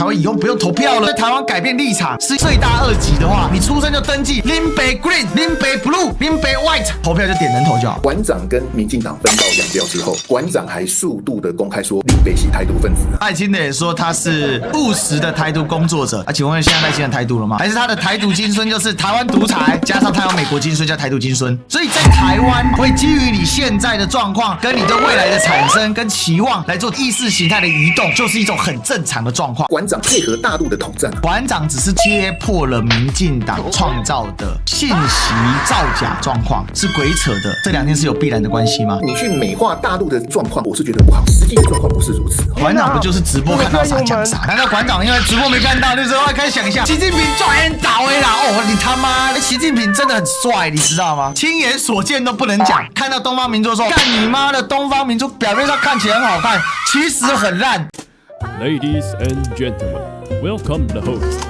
台湾以后不用投票了，在台湾改变立场是罪大恶极的话，你出生就登记林北 Green、林北 Blue、林北 White， 投票就点人头就好。馆长跟民进党分道扬镳之后，馆长还数度的公开说林北是台独分子。赖清德也说他是务实的台独工作者。请问现在赖清德台独了吗？还是他的台独金孙就是台湾独裁，加上他有美国金孙叫台独金孙？所以在台湾会基于你现在的状况，跟你对未来的产生跟期望来做意识形态的移动，就是一种很正常的状况。馆长配合大陆的统战，馆长只是揭破了民进党创造的信息造假状况，是鬼扯的。这两件事有必然的关系吗？你去美化大陆的状况，我是觉得不好，实际的状况不是如此。馆长不就是直播看到啥讲啥？难道馆长因为直播没看到，就是后来开始想一下，习近平转倒啦？哦，你他妈，习近平真的很帅，你知道吗？亲眼所见都不能讲。看到东方明珠说，干你妈的东方明珠，表面上看起来很好看，其实很烂。Ladies and gentlemen, welcome the host.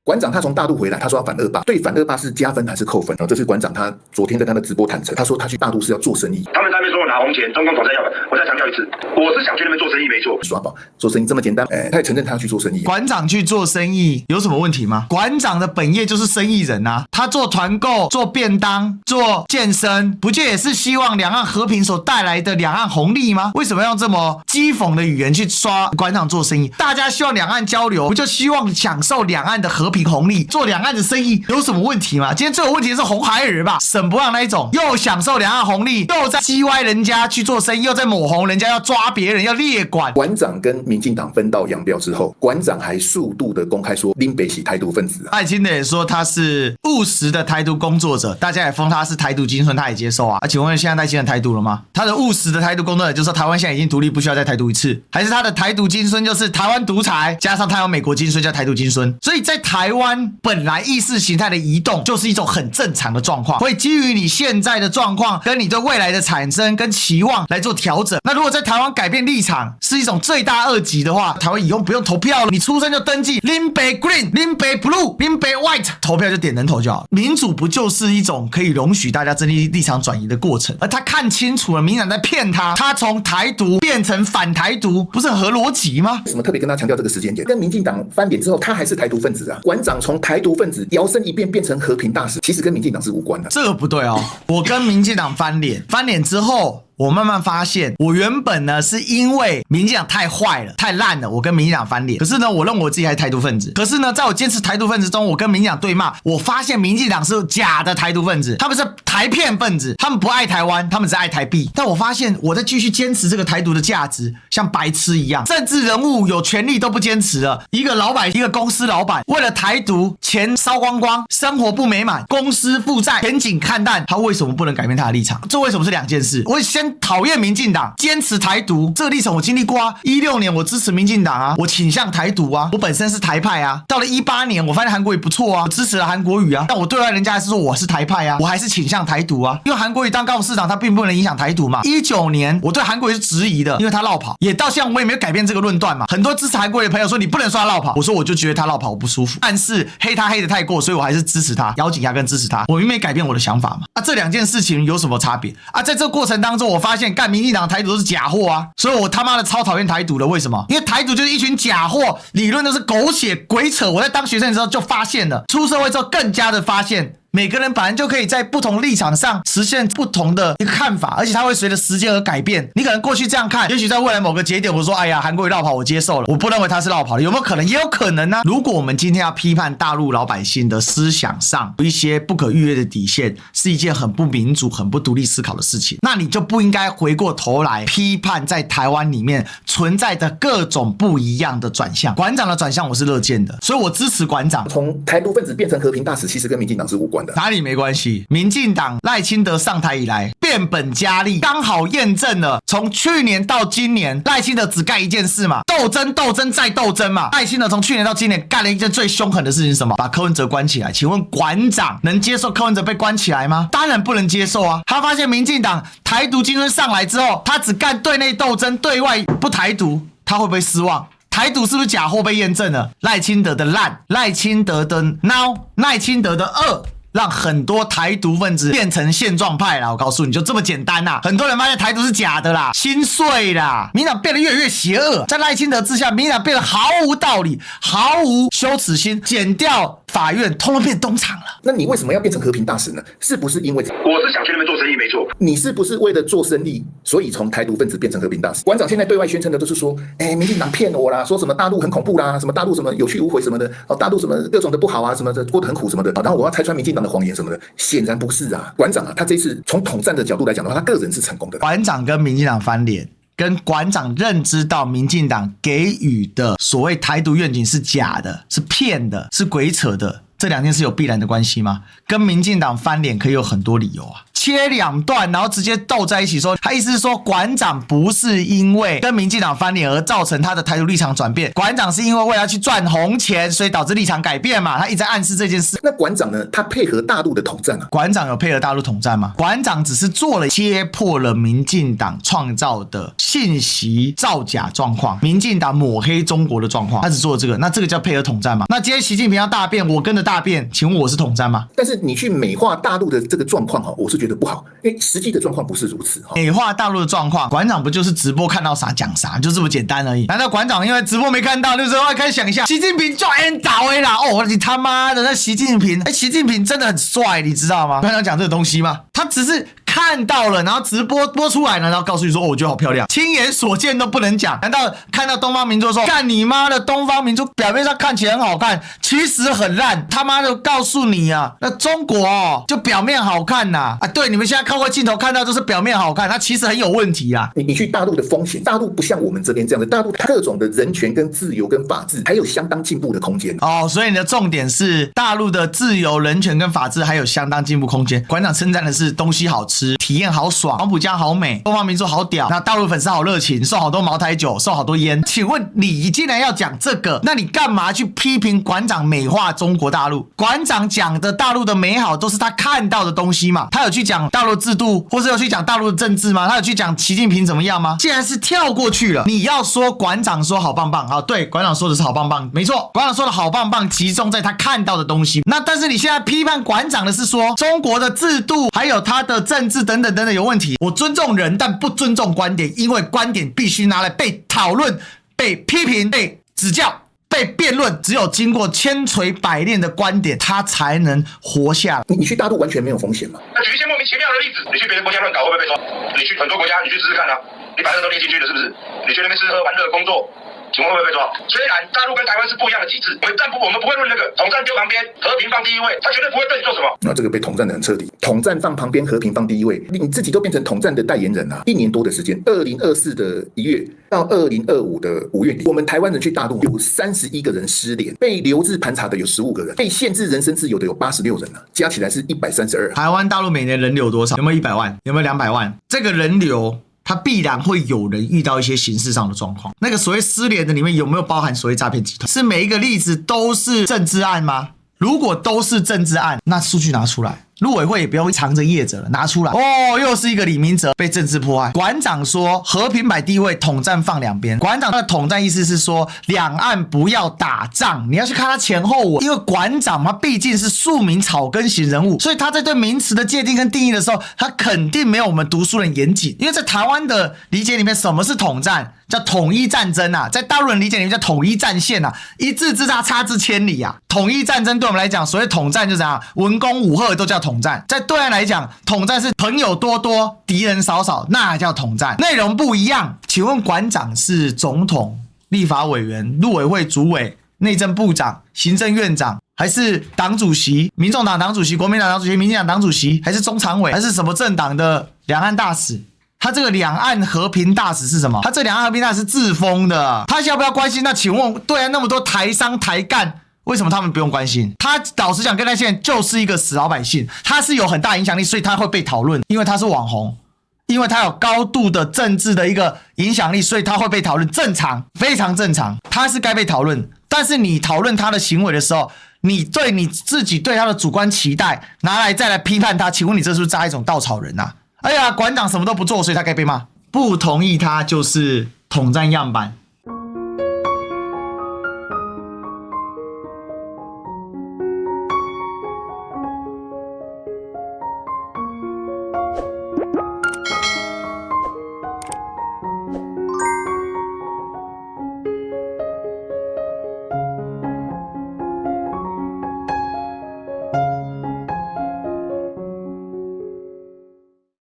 馆长他从大陆回来，他说要反恶霸，对反恶霸是加分还是扣分？这是馆长他昨天在他的直播坦诚，他说他去大陆是要做生意。他们在那边说我拿红钱，中共统战要本，我再强调一次，我是想去那边做生意，没错。耍宝做生意这么简单，他也承认他要去做生意。馆长去做生意有什么问题吗？馆长的本业就是生意人啊，他做团购、做便当、做健身，不就也是希望两岸和平所带来的两岸红利吗？为什么要这么讥讽的语言去刷馆长做生意？大家希望两岸交流，不就希望享受两岸的和平红利？做两岸的生意有什么问题吗？今天最有问题的是红孩儿吧，沈伯洋那一种，又享受两岸红利，又在叽歪人家去做生意，又在抹红人家，要抓别人，要列管。馆长跟民进党分道扬镳之后，馆长还数度的公开说林北是台独分子。赖清德也说他是务实的台独工作者，大家也封他是台独金孙，他也接受啊。请问现在赖清德台独了吗？他的务实的台独工作者就是说台湾现在已经独立，不需要再台独一次，还是他的台独金孙就是台湾独裁，加上他有美国金孙叫台独金孙？所以在台湾本来意识形态的移动就是一种很正常的状况，会基于你现在的状况跟你对未来的产生跟期望来做调整。那如果在台湾改变立场是一种罪大恶极的话，台湾以后不用投票了，你出生就登记林北 Green、林北 Blue、林北 White， 投票就点人头就好。民主不就是一种可以容许大家争议立场转移的过程？而他看清楚了民进党在骗他，他从台独变成反台独，不是很合逻辑吗？为什么特别跟他强调这个时间点？跟民进党翻脸之后，他还是台独分子啊。馆长从台独分子摇身一变变成和平大使，其实跟民进党是无关的。这个不对哦，我跟民进党翻脸之后，我慢慢发现，我原本呢是因为民进党太坏了、太烂了，我跟民进党翻脸。可是呢，我认为我自己还是台独分子。可是呢，在我坚持台独分子中，我跟民进党对骂，我发现民进党是假的台独分子，他们是台骗分子，他们不爱台湾，他们只爱台币。但我发现我在继续坚持这个台独的价值，像白痴一样。政治人物有权利都不坚持了，一个老板、一个公司老板，为了台独，钱烧光光，生活不美满，公司负债，前景看淡，他为什么不能改变他的立场？这为什么是两件事？我先讨厌民进党，坚持台独，这个历程我经历过啊。16年我支持民进党啊，我倾向台独啊，我本身是台派啊。到了18年，我发现韩国瑜不错啊，我支持了韩国瑜啊，但我对外人家还是说我是台派啊，我还是倾向台独啊，因为韩国瑜当高雄市长，他并不能影响台独嘛。19年我对韩国瑜是质疑的，因为他落跑，也到现在我也没有改变这个论断嘛。很多支持韩国瑜的朋友说你不能说他落跑，我说我就觉得他落跑我不舒服，但是黑他黑的太过，所以我还是支持他，咬紧牙根支持他，我并没改变我的想法嘛。这两件事情有什么差别啊？在这个过程当中，我发现干民进党台独都是假货啊，所以我他妈的超讨厌台独的。为什么？因为台独就是一群假货，理论都是狗血鬼扯。我在当学生的时候就发现了，出社会之后更加的发现。每个人本来就可以在不同立场上实现不同的一个看法，而且它会随着时间而改变。你可能过去这样看，也许在未来某个节点，我说哎呀，韩国瑜落跑我接受了，我不认为他是落跑的，有没有可能？也有可能啊。如果我们今天要批判大陆老百姓的思想上有一些不可逾越的底线，是一件很不民主、很不独立思考的事情，那你就不应该回过头来批判在台湾里面存在的各种不一样的转向。馆长的转向我是乐见的，所以我支持馆长。从台独分子变成和平大使，其实跟民进党是无关的。哪里没关系？民进党赖清德上台以来变本加厉，刚好验证了从去年到今年赖清德只干一件事嘛，斗争斗争再斗争嘛。赖清德从去年到今年干了一件最凶狠的事情是什么？把柯文哲关起来。请问馆长能接受柯文哲被关起来吗？当然不能接受啊。他发现民进党台独金孙上来之后，他只干对内斗争，对外不台独，他会不会失望？台独是不是假货被验证了？赖清德的烂，赖清德的孬，赖清德的恶，让很多台独分子变成现状派啦。我告诉你，就这么简单啦。很多人发现台独是假的啦，心碎啦，民进党变得越来越邪恶，在赖清德之下，民进党变得毫无道理，毫无羞耻心，减掉法院，通通变东厂了。那你为什么要变成和平大使呢？是不是因为我是想去那边做生意，没错。你是不是为了做生意，所以从台独分子变成和平大使？馆长现在对外宣称的都是说，民进党骗我啦，说什么大陆很恐怖啦，什么大陆什么有去无回什么的，大陆什么各种的不好啊，什么的过得很苦什么的，然后我要拆穿民进党的谎言什么的，显然不是啊。馆长啊，他这次从统战的角度来讲的话，他个人是成功的。馆长跟民进党翻脸，跟馆长认知到民进党给予的所谓台独愿景是假的，是骗的，是鬼扯的，这两件事有必然的关系吗？跟民进党翻脸可以有很多理由啊。切两段，然后直接斗在一起说，他意思是说，馆长不是因为跟民进党翻脸而造成他的台独立场转变，馆长是因为为了去赚红钱，所以导致立场改变嘛，他一直在暗示这件事。那馆长呢？他配合大陆的统战啊？馆长有配合大陆统战吗？馆长只是做了揭破了民进党创造的信息造假状况，民进党抹黑中国的状况，他只做了这个，那这个叫配合统战吗？那今天习近平要大便，我跟着大便，请问我是统战吗？但是你去美化大陆的这个状况我是觉得不好，因为实际的状况不是如此。美化大陆的状况，馆长不就是直播看到啥讲啥，就这么简单而已？难道馆长因为直播没看到，就是要开始想一下，习近平就倒啦？哦，你他妈的，那习近平，习近平真的很帅，你知道吗？馆长讲这个东西吗？他只是看到了，然后直播播出来了，然后告诉你说，我觉得好漂亮，亲眼所见都不能讲。难道看到东方明珠说，干你妈的东方明珠，表面上看起来很好看，其实很烂？他妈的告诉你啊，那中国就表面好看呐，对，你们现在靠过镜头看到就是表面好看，它其实很有问题啊。你去大陆的风险，大陆不像我们这边这样的，大陆各种的人权跟自由跟法治还有相当进步的空间所以你的重点是大陆的自由、人权跟法治还有相当进步空间。馆长称赞的是东西好吃，体验好爽，黄浦江好美，东方明珠好屌，那大陆粉丝好热情，送好多茅台酒，送好多烟。请问你既然要讲这个，那你干嘛去批评馆长美化中国大陆？馆长讲的大陆的美好都是他看到的东西嘛？他有去讲大陆制度，或是有去讲大陆的政治吗？他有去讲习近平怎么样吗？既然是跳过去了，你要说馆长说好棒棒，对，馆长说的是好棒棒，没错，馆长说的好棒棒集中在他看到的东西。那但是你现在批判馆长的是说中国的制度还有他的政治等等等等有问题。我尊重人，但不尊重观点，因为观点必须拿来被讨论、被批评、被指教、被辩论，只有经过千锤百炼的观点，他才能活下来。你去大陆完全没有风险吗？那举一些莫名其妙的例子，你去别的国家乱搞会不会被抓？你去很多国家，你去试试看啊，你把这个都列进去了是不是？你去那边吃喝玩乐工作，请问会不会被抓？虽然大陆跟台湾是不一样的体制，我们不会论那个统战丢旁边，和平放第一位，他绝对不会对你做什么。那这个被统战的很彻底，统战放旁边，和平放第一位，你自己都变成统战的代言人啊！1年多的时间，2024的1月到2025的5月底，我们台湾人去大陆有31个人失联，被留置盘查的有15个人，被限制人身自由的有86人啊，加起来是132。台湾大陆每年人流多少？有没有100万？有没有200万？这个人流，他必然会有人遇到一些形式上的状况。那个所谓失联的里面有没有包含所谓诈骗集团？是每一个例子都是政治案吗？如果都是政治案，那数据拿出来，陆委会也不用藏着掖着了，拿出来。又是一个李明哲被政治迫害。馆长说和平摆第一位，统战放两边。馆长的统战意思是说两岸不要打仗，你要去看他前后文。因为馆长他毕竟是庶民草根型人物，所以他在对名词的界定跟定义的时候，他肯定没有我们读书人严谨。因为在台湾的理解里面，什么是统战？叫统一战争啊，在大陆人理解里面叫统一战线啊，一字之差，差之千里啊。统一战争对我们来讲，所谓统战就怎样，文攻武吓都叫统战。在对岸来讲，统战是朋友多多，敌人少少，那还叫统战，内容不一样。请问馆长是总统、立法委员、陆委会主委、内政部长、行政院长，还是党主席、民众党党主席、国民党党主席、民进党党主席，还是中常委，还是什么政党的两岸大使？他这个两岸和平大使是什么？他这两岸和平大使是自封的，他要不要关心？那请问对岸那么多台商台干，为什么他们不用关心？他老实讲，跟那些人就是一个死老百姓，他是有很大影响力，所以他会被讨论，因为他是网红，因为他有高度的政治的一个影响力，所以他会被讨论，正常，非常正常，他是该被讨论。但是你讨论他的行为的时候，你对你自己对他的主观期待拿来再来批判他，请问你这是不是扎一种稻草人啊？哎呀，馆长什么都不做，所以他该被骂。不同意他就是统战样板，